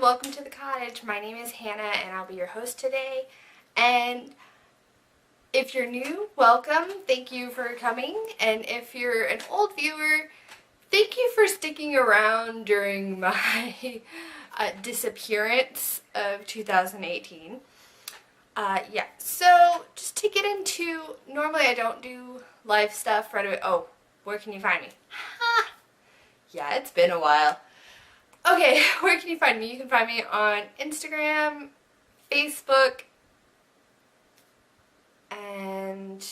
welcome to the cottage. My name is Hannah and I'll be your host today. And if you're new, welcome. Thank you for coming. And if you're an old viewer, thank you for sticking around during my disappearance of 2018. So just to get into, normally I don't do live stuff right away. Oh, where can you find me? Yeah, it's been a while. Okay, where can you find me? You can find me on Instagram, Facebook, and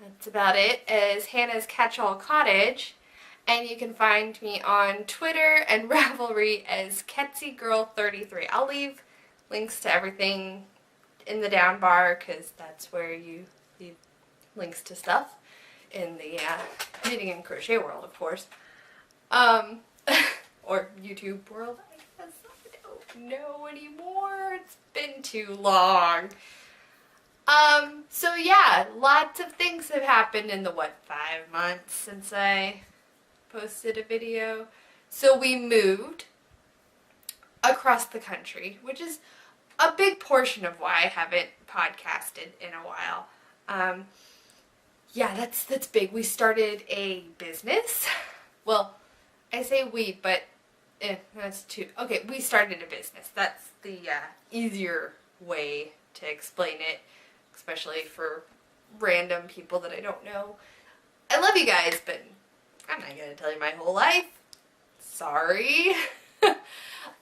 that's about it, as Hannah's Catchall Cottage. And you can find me on Twitter and Ravelry as KetsyGirl33. I'll leave links to everything in the down bar because that's where you leave links to stuff in the knitting and crochet world, of course. Or YouTube world, I guess. I don't know anymore. It's been too long. So yeah, lots of things have happened in the, 5 months since I posted a video. So we moved across the country, which is a big portion of why I haven't podcasted in a while. Yeah, that's big. We started a business. Well, I say we, but that's too... Okay, we started a business. That's the easier way to explain it, especially for random people that I don't know. I love you guys, but I'm not going to tell you my whole life. Sorry.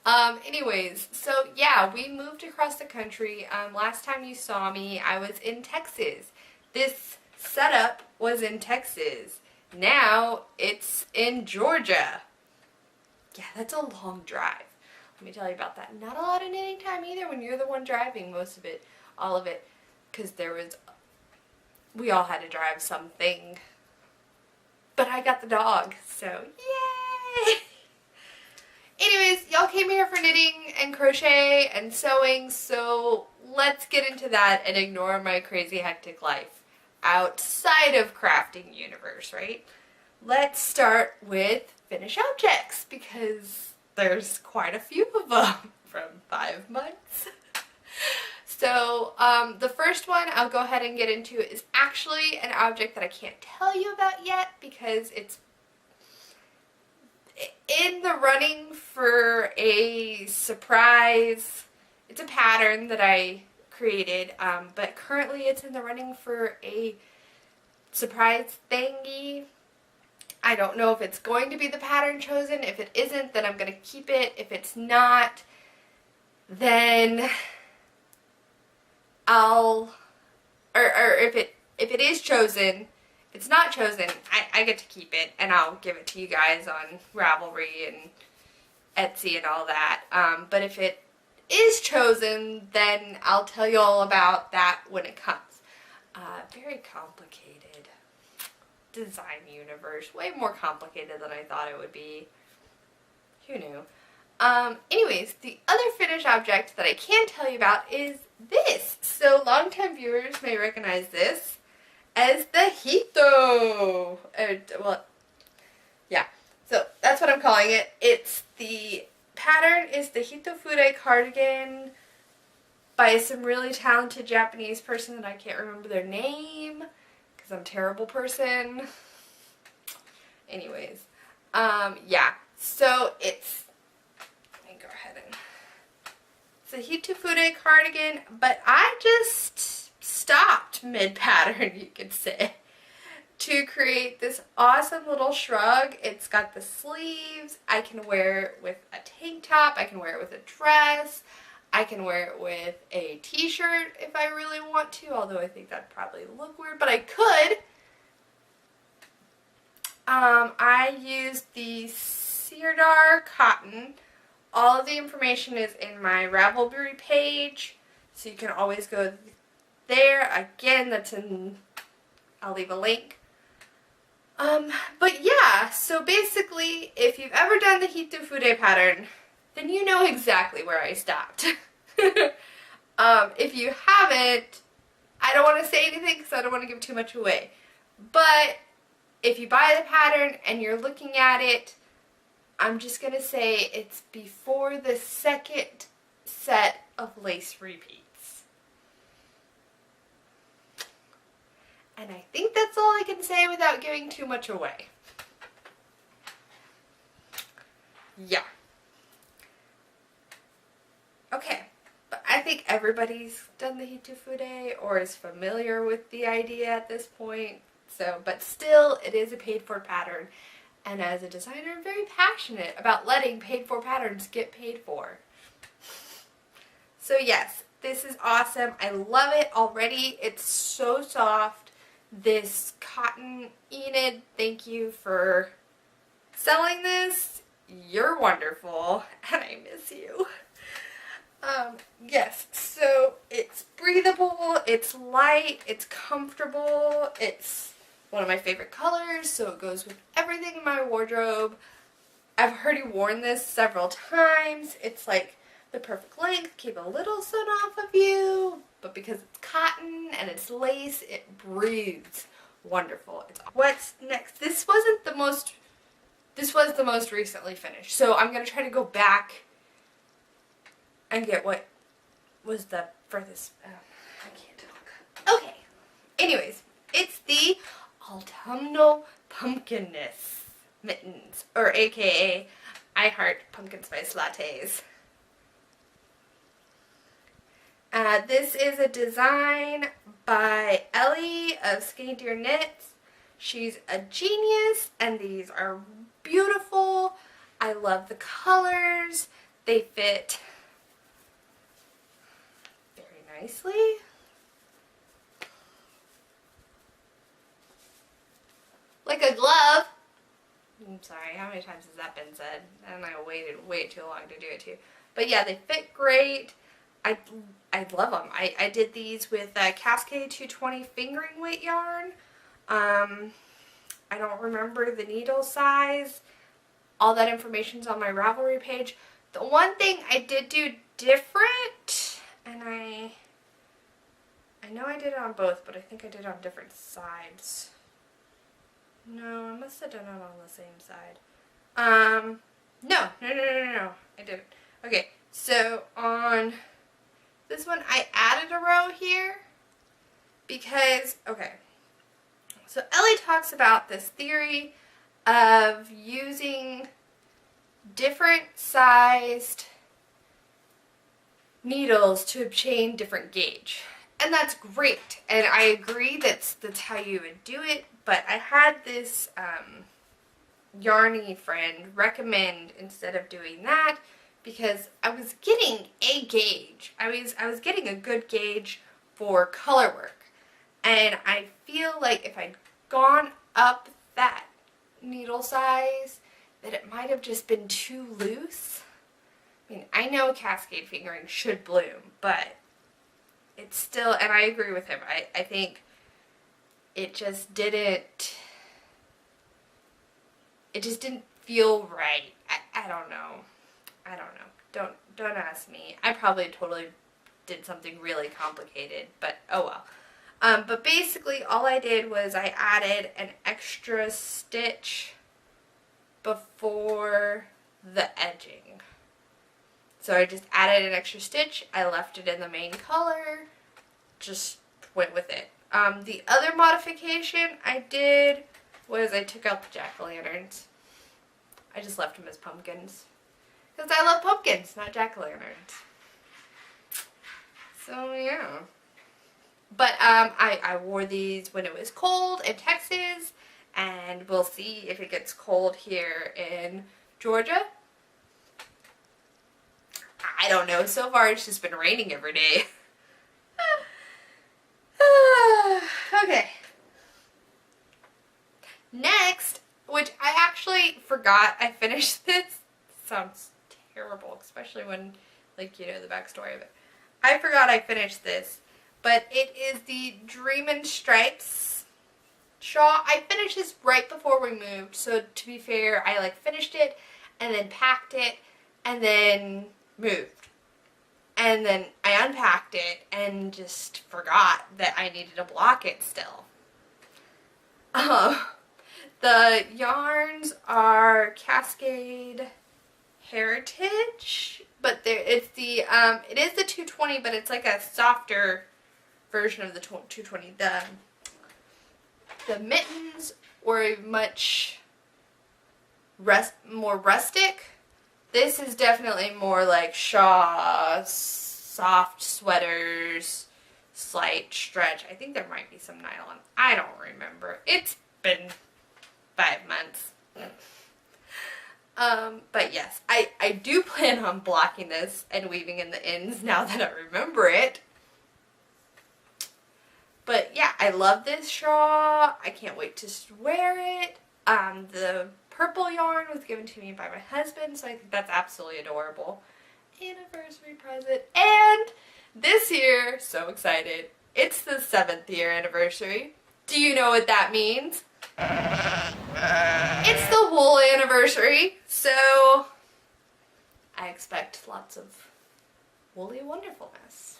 Anyways, so yeah, we moved across the country. Last time you saw me, I was in Texas. This setup was in Texas. Now it's in Georgia. Yeah, that's a long drive. Let me tell you about that. Not a lot of knitting time either when you're the one driving most of it, all of it, because we all had to drive something. But I got the dog, so yay! Anyways, y'all came here for knitting and crochet and sewing, so let's get into that and ignore my crazy hectic life outside of crafting universe, right? Let's start with finish objects because there's quite a few of them from 5 months. So the first one I'll go ahead and get into is actually an object that I can't tell you about yet because it's in the running for a surprise. It's a pattern that I created, but currently it's in the running for a surprise thingy. I don't know if it's going to be the pattern chosen. If it isn't, then I'm going to keep it. If it's not, then or if it is chosen, if it's not chosen, I get to keep it and I'll give it to you guys on Ravelry and Etsy and all that. But if it is chosen, then I'll tell you all about that when it comes. Very complicated design universe. Way more complicated than I thought it would be. Who knew? Anyways, the other finished object that I can tell you about is this. So longtime viewers may recognize this as the hito. Well, yeah. So that's what I'm calling it. The pattern is the Hitofude cardigan by some really talented Japanese person that I can't remember their name because I'm a terrible person. Anyways, yeah. So it's, let me go ahead and, it's a Hitofude cardigan, but I just stopped mid-pattern, you could say, to create this awesome little shrug. It's got the sleeves. I can wear it with a tank top. I can wear it with a dress. I can wear it with a t-shirt if I really want to, although I think that'd probably look weird, but I could. I used the Cedar cotton. All of the information is in my Ravelry page, so you can always go there. Again, that's in, I'll leave a link. But yeah, so basically, if you've ever done the Hitofude pattern, then you know exactly where I stopped. If you haven't, I don't want to say anything because I don't want to give too much away. But if you buy the pattern and you're looking at it, I'm just going to say it's before the second set of lace repeats. And I think that's all I can say without giving too much away. Yeah. Okay, but I think everybody's done the Hitufude or is familiar with the idea at this point. So, but still, it is a paid-for pattern. And as a designer, I'm very passionate about letting paid-for patterns get paid for. So yes, this is awesome. I love it already. It's so soft. This cotton Enid, thank you for selling this. You're wonderful, and I miss you. Yes, so it's breathable, it's light, it's comfortable, it's one of my favorite colors, so it goes with everything in my wardrobe. I've already worn this several times. It's like the perfect length, keep a little sun off of you, but because it's cotton and it's lace, it breathes wonderful. What's next? This was the most recently finished, so I'm going to try to go back and get what was the furthest, I can't talk. Okay, anyways, it's the Autumnal Pumpkinness Mittens, or aka I Heart Pumpkin Spice Lattes. This is a design by Ellie of Skinny Deer Knits. She's a genius, and these are beautiful. I love the colors. They fit very nicely. Like a glove. I'm sorry, how many times has that been said? And I waited way too long to do it too. But yeah, they fit great. I love them. I did these with Cascade 220 fingering weight yarn. I don't remember the needle size. All that information's on my Ravelry page. The one thing I did do different, and I know I did it on both, but I think I did it on different sides. No, I must have done it on the same side. No, I didn't. Okay, so on this one, I added a row here because, okay, so Ellie talks about this theory of using different sized needles to obtain different gauge. And that's great, and I agree that's how you would do it, but I had this yarny friend recommend instead of doing that because I was getting a gauge. I was getting a good gauge for color work, and I feel like if I'd gone up that needle size, that it might have just been too loose. I mean, I know Cascade fingering should bloom, but it's still, and I agree with him, I think it just didn't feel right. I don't know. Don't ask me. I probably totally did something really complicated, but oh well. But basically all I did was I added an extra stitch before the edging. So I just added an extra stitch, I left it in the main color, just went with it. The other modification I did was I took out the jack-o'-lanterns. I just left them as pumpkins. Because I love pumpkins, not jack-o'-lanterns. So yeah. But I wore these when it was cold in Texas, and we'll see if it gets cold here in Georgia. I don't know. So far, it's just been raining every day. Okay. Next, which I actually forgot I finished this. Sounds terrible, especially when, like, you know the backstory of it. I forgot I finished this, but it is the Dreamin' Stripes shawl. I finished this right before we moved, so to be fair, I like finished it and then packed it and then moved. And then I unpacked it and just forgot that I needed to block it still. The The yarns are Cascade Heritage, but it is the 220, but it's like a softer version of the 220. The mittens were much more rustic. This is definitely more like shawls, soft sweaters, slight stretch. I think there might be some nylon. I don't remember. It's been 5 months. But yes, I do plan on blocking this and weaving in the ends now that I remember it. But yeah, I love this shawl. I can't wait to wear it. The purple yarn was given to me by my husband, so I think that's absolutely adorable. Anniversary present. And this year, so excited, it's the 7th year anniversary. Do you know what that means? It's the wool anniversary, so I expect lots of woolly wonderfulness.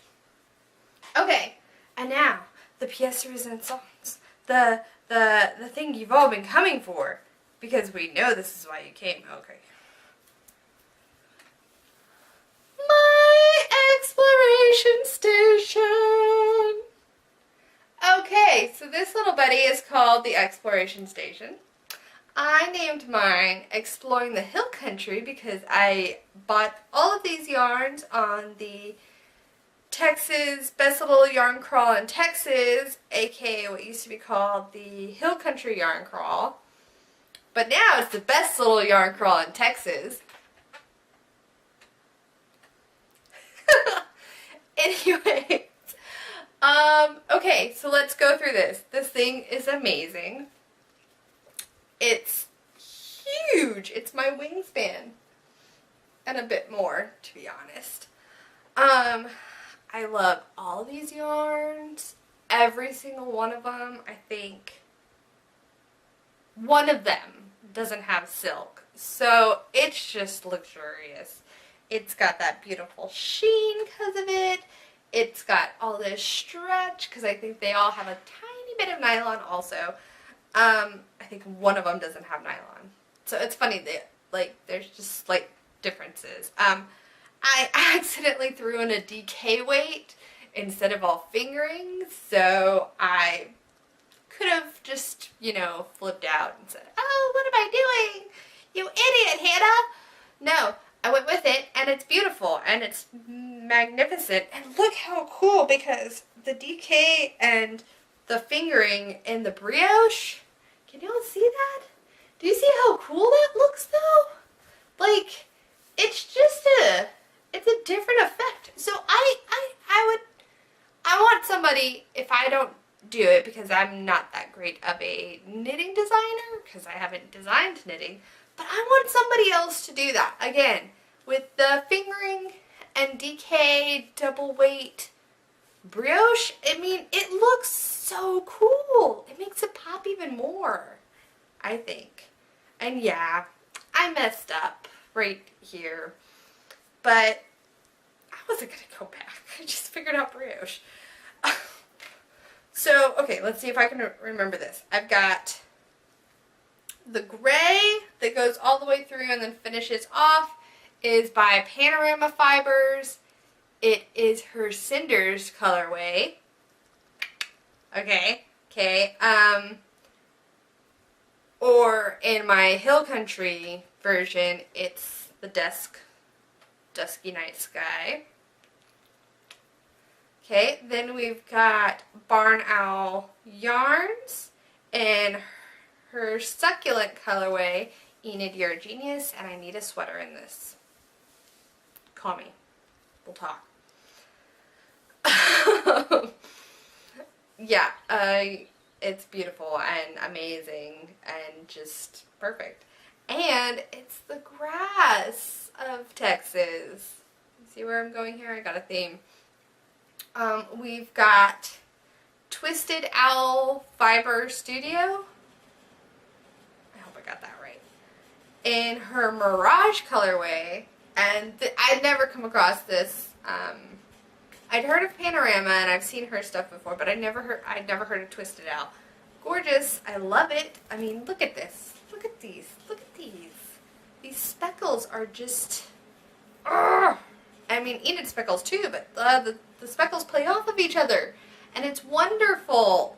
Okay, and now the pièce de résistance, the thing you've all been coming for, because we know this is why you came. Okay. My exploration station. Okay, so this little buddy is called the Exploration Station. I named mine Exploring the Hill Country because I bought all of these yarns on the Texas Best Little Yarn Crawl in Texas, aka what used to be called the Hill Country Yarn Crawl. But now it's the Best Little Yarn Crawl in Texas. Anyway. Okay, so let's go through this. This thing is amazing. It's huge. It's my wingspan. And a bit more, to be honest. I love all these yarns. Every single one of them. I think one of them doesn't have silk. So it's just luxurious. It's got that beautiful sheen because of it. It's got all this stretch because I think they all have a tiny bit of nylon also. I think one of them doesn't have nylon. So it's funny that there's just slight differences. I accidentally threw in a DK weight instead of all fingering, so I could have just, flipped out and said, "Oh, what am I doing? You idiot, Hannah!" No. I went with it, and it's beautiful, and it's magnificent, and look how cool, because the DK and the fingering in the brioche, can you all see that? Do you see how cool that looks, though? It's a different effect. So I want somebody, if I don't do it, because I'm not that great of a knitting designer, because I haven't designed knitting, but I want somebody else to do that. Again, with the fingering and DK double weight brioche, it looks so cool. It makes it pop even more, I think. And yeah, I messed up right here, but I wasn't going to go back. I just figured out brioche. So, okay, let's see if I can remember this. I've got the gray that goes all the way through and then finishes off is by Panorama Fibers. It is her Cinders colorway. Okay. Or in my Hill Country version, it's the Dusky Night Sky. Okay, then we've got Barn Owl Yarns and her Succulent colorway, Enid, You're a Genius, and I need a sweater in this. Call me. We'll talk. Yeah, it's beautiful and amazing and just perfect. And it's the grass of Texas. See where I'm going here? I got a theme. We've got Twisted Owl Fiber Studio. I hope I got that right. In her Mirage colorway, and I'd never come across this. I'd heard of Panorama and I've seen her stuff before, but I'd never heard of Twisted Owl. gorgeous. I love it. I mean, look at this. Look at these. Look at these. These speckles are just... Ugh. I mean, Enid speckles too, but the speckles play off of each other. And it's wonderful.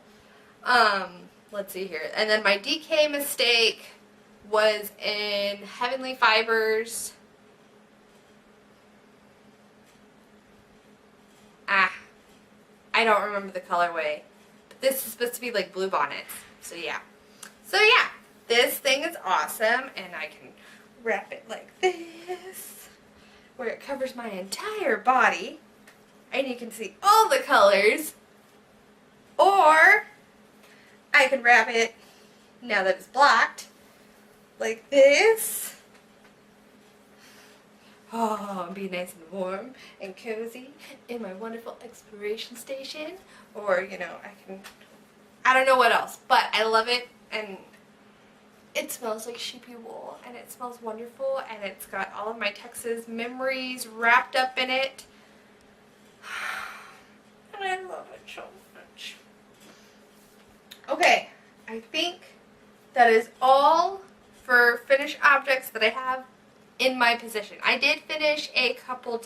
Let's see here. And then my DK mistake was in Heavenly Fibers. I don't remember the colorway. But this is supposed to be like blue bonnets. So yeah. This thing is awesome. And I can wrap it like this, where it covers my entire body. And you can see all the colors. Or I can wrap it, now that it's blocked, like this. Oh, and be nice and warm and cozy in my wonderful exploration station. Or, you know, I don't know what else, but I love it, and it smells like sheepy wool, and it smells wonderful, and it's got all of my Texas memories wrapped up in it. And I love it so much. Okay, I think that is all for finished objects that I have in my possession. I did finish a couple,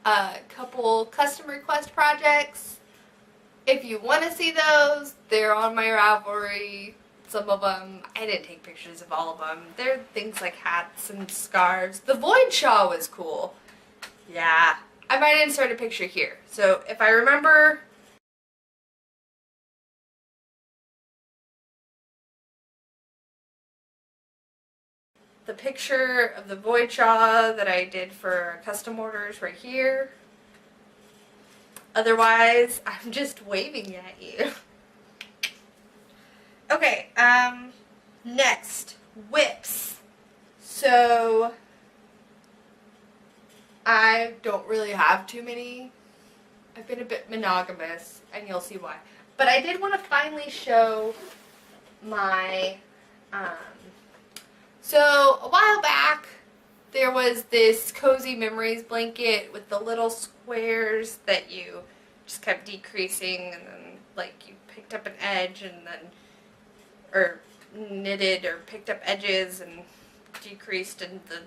a couple custom request projects. If you want to see those, they're on my Ravelry. Some of them, I didn't take pictures of all of them. They're things like hats and scarves. The void shawl was cool. Yeah, I might insert a picture here. So if I remember... the picture of the void shawl that I did for custom orders right here. Otherwise, I'm just waving at you. Okay, next, whips. So, I don't really have too many. I've been a bit monogamous, and you'll see why. But I did want to finally show my, so a while back, there was this Cozy Memories blanket with the little squares that you just kept decreasing, and then, like, you picked up an edge and then, or knitted or picked up edges and decreased in the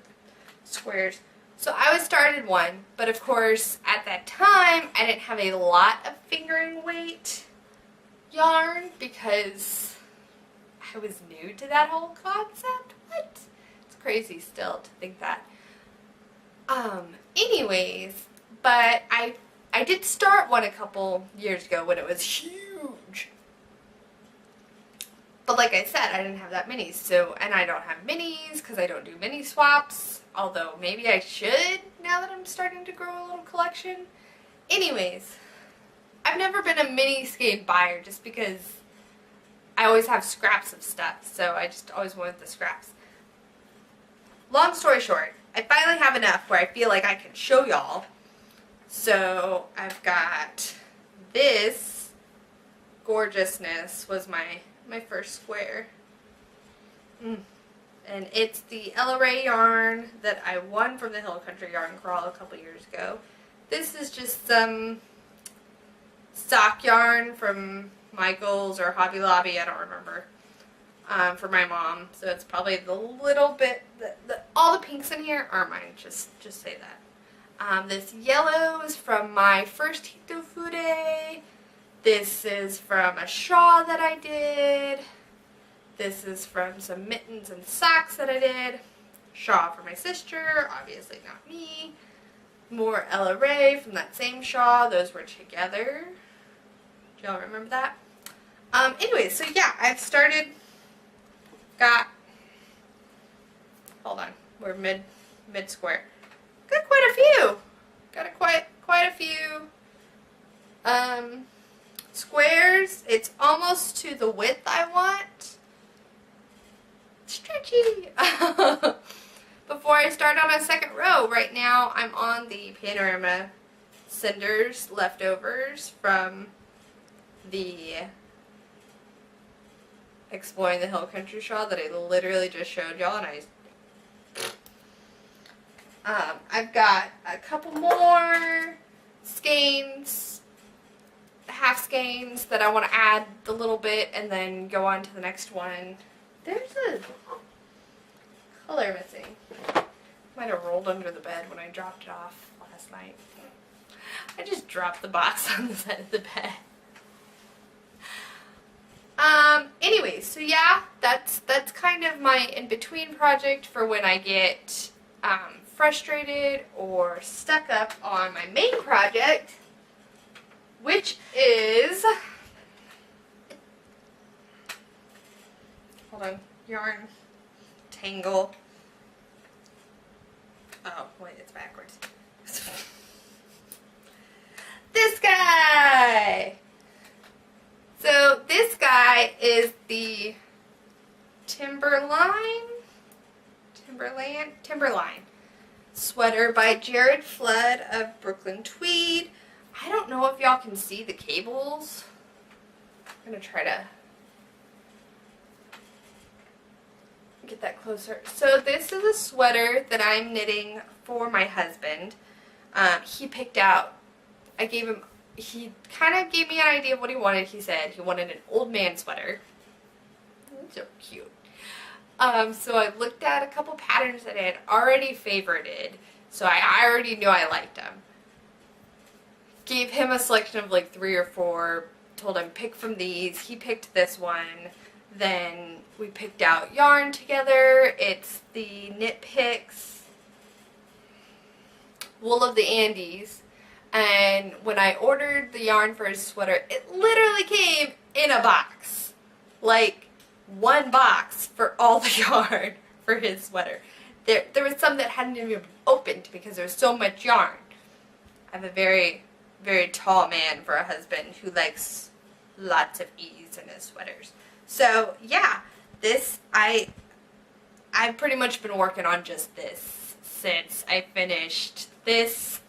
squares. So I started one, but of course, at that time, I didn't have a lot of fingering weight yarn because I was new to that whole concept. What? It's crazy still to think that. Anyways, but I did start one a couple years ago when it was huge. But like I said, I didn't have that many, so, and I don't have minis because I don't do mini swaps, although maybe I should now that I'm starting to grow a little collection. Anyways, I've never been a mini skein buyer just because I always have scraps of stuff, so I just always wanted the scraps. Long story short, I finally have enough where I feel like I can show y'all. So I've got this gorgeousnness was my first square. And it's the Ella Ray yarn that I won from the Hill Country Yarn Crawl a couple years ago. This is just some stock yarn from Michael's or Hobby Lobby, I don't remember, for my mom. So it's probably the little bit, all the pinks in here are mine, just say that. This yellow is from my first Hito Fude. This is from a shawl that I did. This is from some mittens and socks that I did. Shawl for my sister, obviously not me. More Ella Ray from that same shawl. Those were together. Do y'all remember that? Anyway, so yeah, I've started, hold on, we're mid-square. Got quite a few. Got quite a few squares. It's almost to the width I want. Stretchy. Before I start on a second row, right now I'm on the Panorama cinders leftovers from the Exploring the Hill Country shawl that I literally just showed y'all, and I've got a couple more skeins half skeins that I want to add a little bit and then go on to the next one. There's a color missing. Might have rolled under the bed when I dropped it off last night. I just dropped the box on the side of the bed. Anyways, so yeah, that's kind of my in-between project for when I get frustrated or stuck up on my main project, which is, hold on, yarn tangle. Oh, wait, it's backwards. This guy! So this guy is the Timberline sweater by Jared Flood of Brooklyn Tweed. I don't know if y'all can see the cables. I'm going to try to get that closer. So this is a sweater that I'm knitting for my husband. He picked out, he kind of gave me an idea of what he wanted. He said he wanted an old man sweater. So cute. So I looked at a couple patterns that I had already favorited. So I already knew I liked them. Gave him a selection of like 3 or 4. Told him pick from these. He picked this one. Then we picked out yarn together. It's the Knit Picks Wool of the Andes. And when I ordered the yarn for his sweater, it literally came in a box. Like, one box for all the yarn for his sweater. There was some that hadn't even been opened because there was so much yarn. I have a very, very tall man for a husband who likes lots of ease in his sweaters. So, yeah, I've pretty much been working on just this since I finished this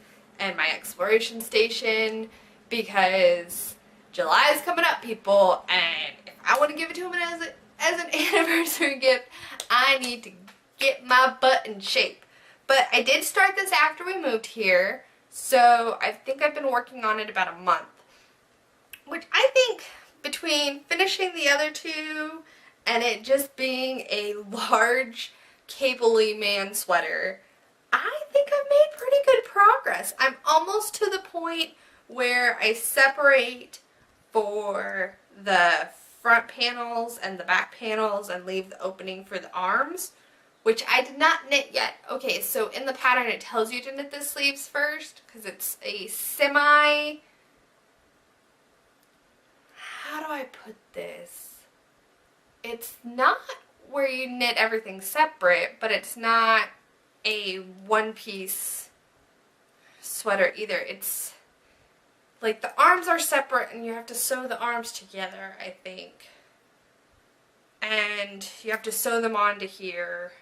and my exploration station, because July is coming up, people, and if I want to give it to him as an anniversary gift, I need to get my butt in shape. But I did start this after we moved here, so I think I've been working on it about a month, which I think between finishing the other two and it just being a large cable-y man sweater, I think I've made pretty good progress. I'm almost to the point where I separate for the front panels and the back panels and leave the opening for the arms, which I did not knit yet. Okay, so in the pattern it tells you to knit the sleeves first because it's a semi, how do I put this? It's not where you knit everything separate, but it's not a one-piece sweater either. It's like the arms are separate and you have to sew the arms together, I think. And you have to sew them onto here.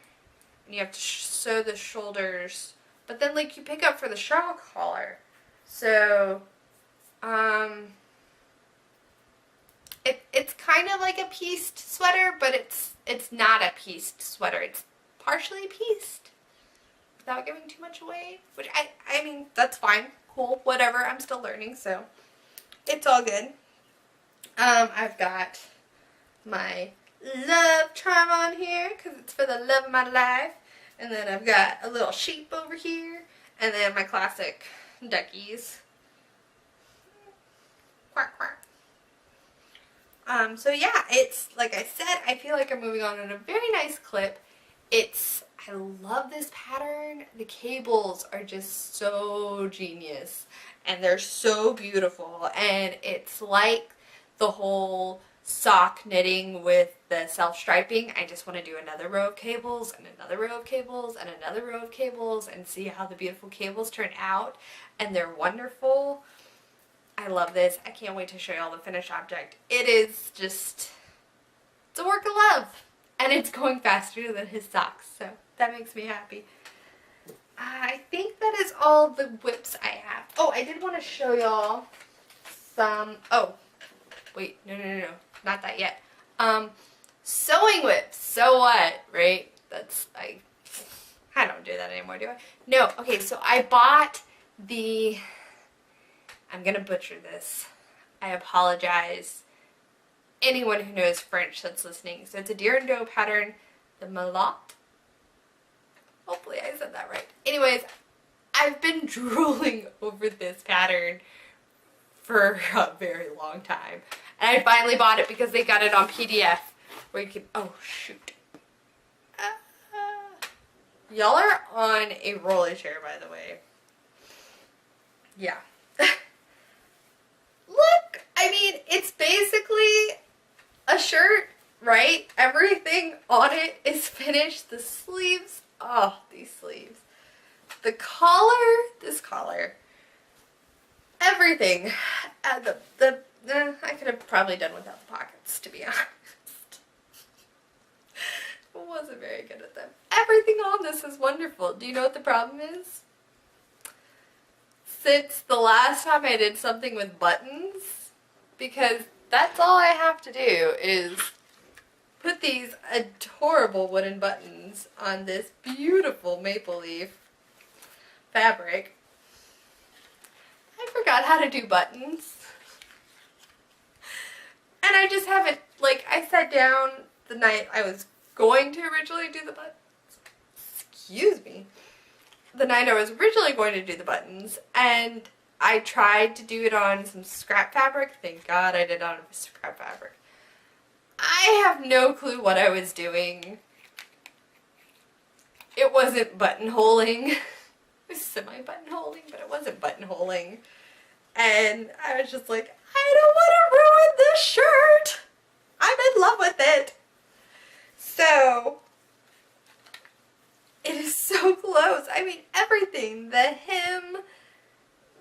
And you have to sew the shoulders. But then like you pick up for the shawl collar. So, it's kind of like a pieced sweater, but it's not a pieced sweater. It's partially pieced without giving too much away, which I mean, that's fine, cool, whatever. I'm still learning, so it's all good. I've got my love charm on here because it's for the love of my life, and then I've got a little sheep over here, and then my classic duckies. Quack, quack. So yeah, it's, like I said, I feel like I'm moving on at a very nice clip. I love this pattern. The cables are just so genius, and they're so beautiful, and it's like the whole sock knitting with the self-striping. I just want to do another row of cables, and another row of cables, and another row of cables, and see how the beautiful cables turn out, and they're wonderful. I love this. I can't wait to show you all the finished object. It is just, it's a work of love. And it's going faster than his socks, so that makes me happy. I think that is all the whips I have. Oh, I did want to show y'all some, oh, wait, no, not that yet. Sewing whips, so what, right? That's, I don't do that anymore, do I? No, okay, so I bought the, I'm gonna butcher this. I apologize. Anyone who knows French that's listening. So it's a deer and doe pattern, the Malot. Hopefully I said that right. Anyways, I've been drooling over this pattern for a very long time. And I finally bought it because they got it on PDF where you can, oh shoot. Y'all are on a roller chair, by the way. Yeah. Look, I mean, it's basically a shirt, right? Everything on it is finished. The sleeves, oh, these sleeves. The collar, this collar. Everything. I could have probably done without the pockets, to be honest. I wasn't very good at them. Everything on this is wonderful. Do you know what the problem is? Since the last time I did something with buttons, because that's all I have to do is put these adorable wooden buttons on this beautiful maple leaf fabric. I forgot how to do buttons. And I just haven't, like, I sat down the night I was going to originally do the buttons. Excuse me. The night I was originally going to do the buttons, and I tried to do it on some scrap fabric. Thank God I did it on scrap fabric. I have no clue what I was doing. It wasn't buttonholing. It was semi-buttonholing, but it wasn't buttonholing. And I was just like, I don't want to ruin this shirt. I'm in love with it. So, it is so close. I mean, everything. The hem,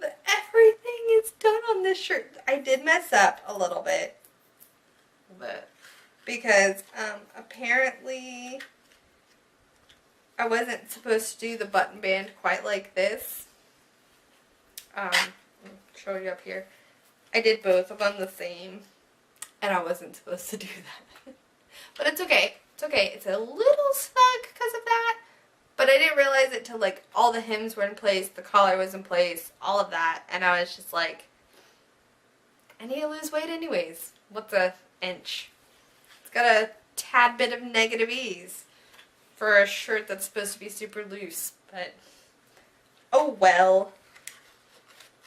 everything is done on this shirt. I did mess up a little bit. Because apparently I wasn't supposed to do the button band quite like this. I'll show you up here. I did both of them the same, and I wasn't supposed to do that. But it's okay. It's okay. It's a little snug because of that, but I didn't realize it till like all the hems were in place, the collar was in place, all of that, and I was just like, I need to lose weight anyways. What's an inch? It's got a tad bit of negative ease for a shirt that's supposed to be super loose, but oh well.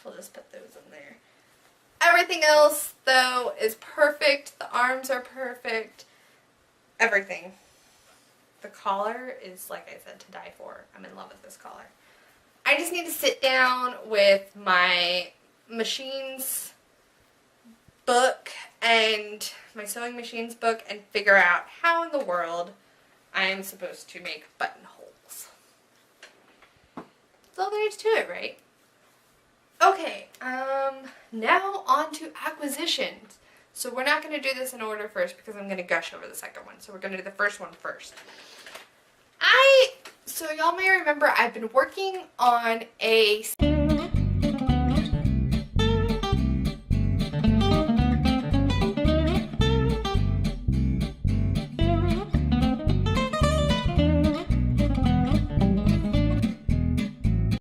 We'll just put those in there. Everything else, though, is perfect. The arms are perfect. Everything. The collar is, like I said, to die for. I'm in love with this collar. I just need to sit down with my machines book and my sewing machines book and figure out how in the world I am supposed to make buttonholes. That's all there is to it, right? Okay, now on to acquisitions. So we're not going to do this in order first because I'm going to gush over the second one. So we're going to do the first one first. So y'all may remember I've been working on a